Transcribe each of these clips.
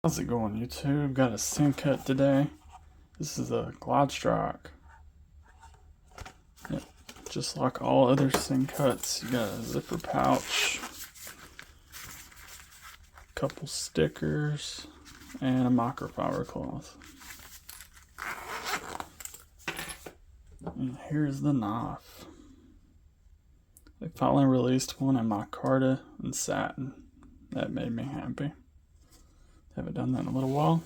How's it going, YouTube? Got a Sencut today. This is a Glidestrike. Yep, just like all other Sencuts, you got a zipper pouch, a couple stickers, and a microfiber cloth. And here's the knife. They finally released one in micarta and satin. That made me happy. Haven't done that in a little while.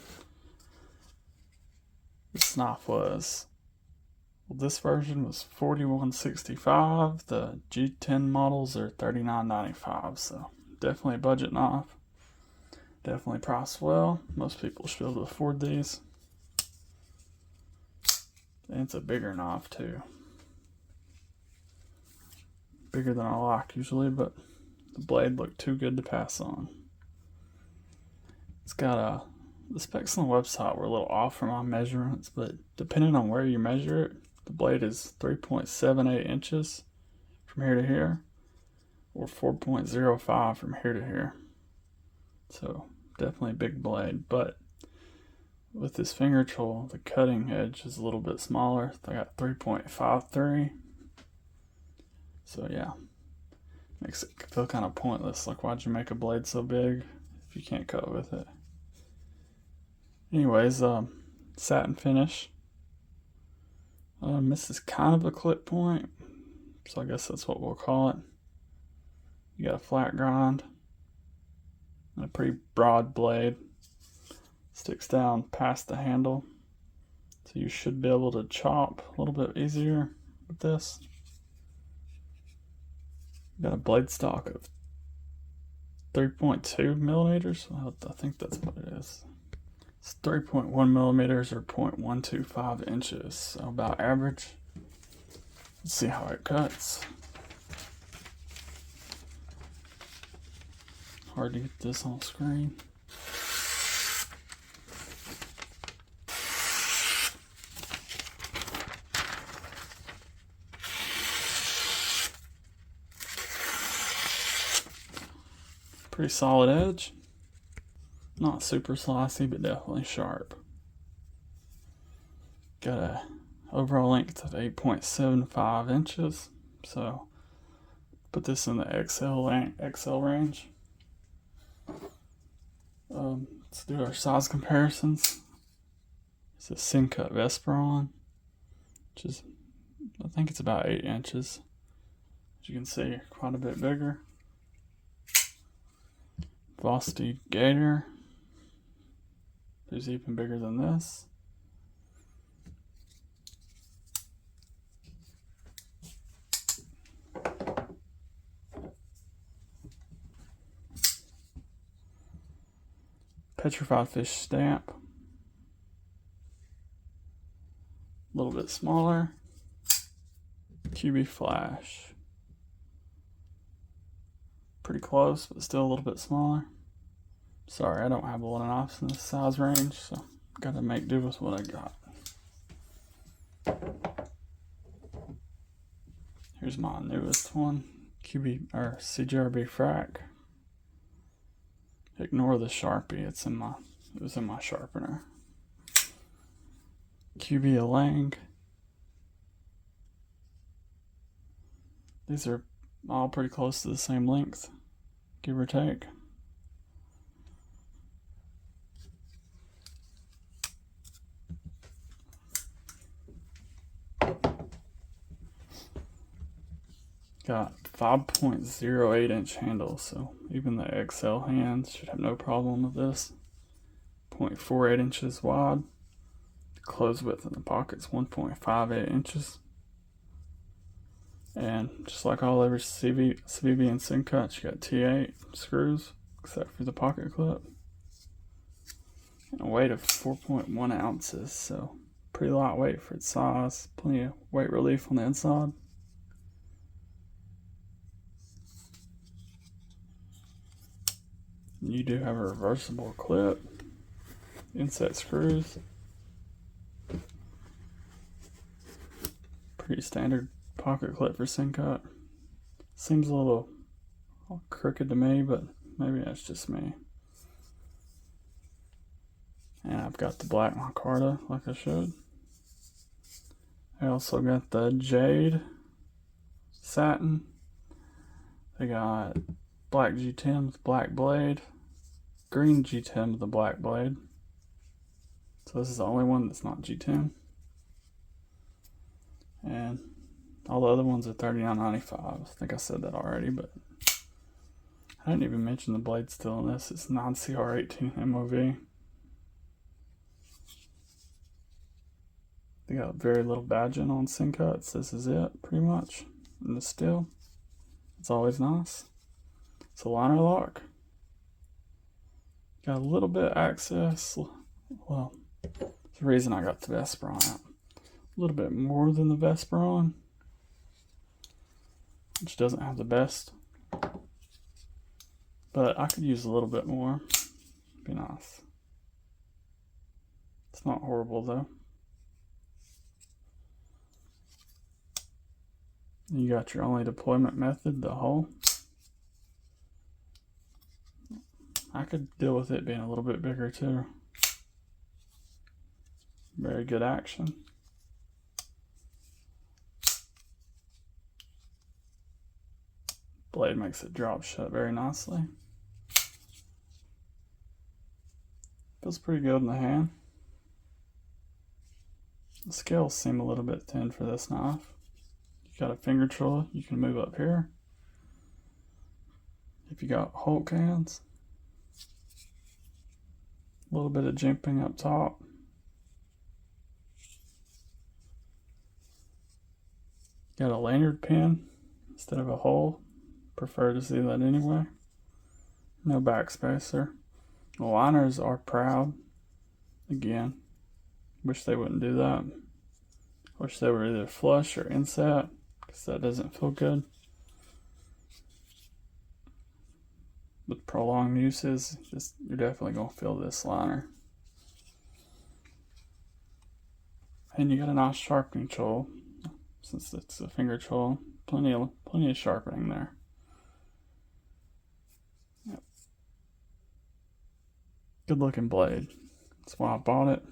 This knife was, well, this version was $41.65. The G10 models are $39.95. So definitely a budget knife. Definitely priced well. Most people should be able to afford these. And it's a bigger knife too. Bigger than I like usually, but the blade looked too good to pass on. It's got the specs on the website were a little off from my measurements, but depending on where you measure it, the blade is 3.78 inches from here to here, or 4.05 from here to here. So definitely a big blade, but with this finger tool, the cutting edge is a little bit smaller. I got 3.53. So yeah, makes it feel kind of pointless. Like, why'd you make a blade so big if you can't cut with it? Anyways, satin finish. This is kind of a clip point, so I guess that's what we'll call it. You got a flat grind and a pretty broad blade. Sticks down past the handle, so you should be able to chop a little bit easier with this. Got a blade stock of 3.2 millimeters. I think that's what it is. It's 3.1 millimeters or 0.125 inches, so about average. Let's see how it cuts. Hard to get this on screen. Pretty solid edge. Not super slicey, but definitely sharp. Got a overall length of 8.75 inches. So put this in the XL range. Let's do our size comparisons. It's a Sencut Vesperon, which is, I think it's about 8 inches. As you can see, quite a bit bigger. Velocity Gator is even bigger than this. Petrified Fish Stamp, a little bit smaller. QB Flash, pretty close, but still a little bit smaller. Sorry, I don't have a lot of knives in this size range, so gotta make do with what I got. Here's my newest one, CGRB Frac. Ignore the Sharpie, it was in my sharpener. QB Elang. These are all pretty close to the same length, give or take. Got 5.08 inch handles, so even the XL hands should have no problem with this. 0.48 inches wide. The close width in the pocket's 1.58 inches. And just like all other Civivi and Sencuts, you got T8 screws, except for the pocket clip. And a weight of 4.1 ounces, so pretty lightweight for its size. Plenty of weight relief on the inside. You do have a reversible clip, inset screws. Pretty standard pocket clip for Sencut. Seems a little crooked to me, but maybe that's just me. And I've got the black micarta, like I showed. I also got the jade satin. I got black G10 with black blade, green G10 with the black blade. So this is the only one that's not G10. And all the other ones are $39.95. I think I said that already, but I didn't even mention the blade still in this. It's non-CR18 MOV. They got very little badging on Sencuts. This is it, pretty much. And the steel. It's always nice. It's a liner lock. Got a little bit of access. Well, the reason I got the Vesperon out. A little bit more than the Vesperon, which doesn't have the best. But I could use a little bit more. Be nice. It's not horrible though. You got your only deployment method, the hull. I could deal with it being a little bit bigger too. Very good action. Blade makes it drop shut very nicely. Feels pretty good in the hand. The scales seem a little bit thin for this knife. You got a finger control, you can move up here. If you got Hulk hands, a little bit of jimping up top. Got a lanyard pin instead of a hole. Prefer to see that anyway. No backspacer. The liners are proud. Again, wish they wouldn't do that. Wish they were either flush or inset, because that doesn't feel good. With prolonged uses, you're definitely going to feel this liner. And you got a nice sharpening tool, since it's a finger tool. Plenty of sharpening there. Yep. Good looking blade. That's why I bought it.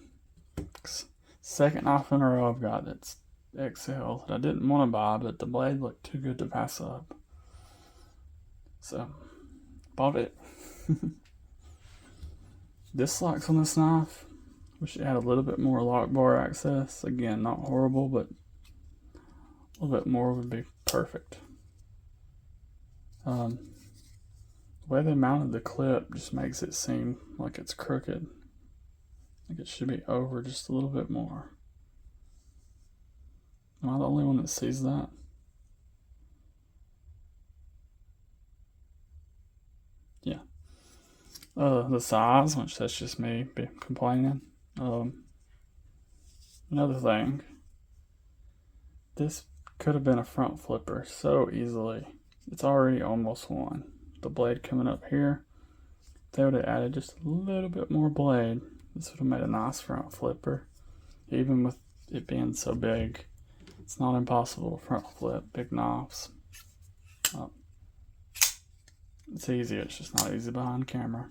Second knife in a row I've got that's XL that I didn't want to buy, but the blade looked too good to pass up. So, bought it. Dislikes on this knife. Wish it had a little bit more lock bar access. Again, not horrible, but a little bit more would be perfect. The way they mounted the clip just makes it seem like it's crooked. Like it should be over just a little bit more. Am I the only one that sees that? Yeah. The size, which that's just me complaining. Another thing. This could have been a front flipper so easily. It's already almost one. The blade coming up here. If they would have added just a little bit more blade, this would have made a nice front flipper. Even with it being so big, it's not impossible to front flip big knives. It's easy, it's just not easy behind camera.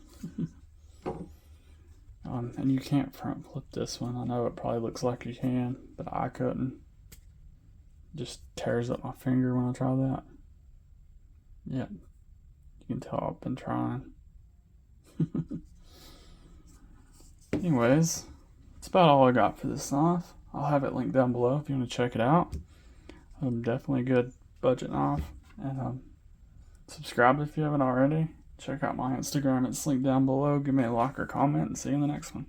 And you can't front flip this one. I know it probably looks like you can, but I couldn't. It just tears up my finger when I try that. Yeah, you can tell I've been trying. Anyways, that's about all I got for this knife. I'll have it linked down below if you want to check it out. Definitely a good budget knife. And subscribe if you haven't already. Check out my Instagram, it's linked down below. Give me a like or comment, and see you in the next one.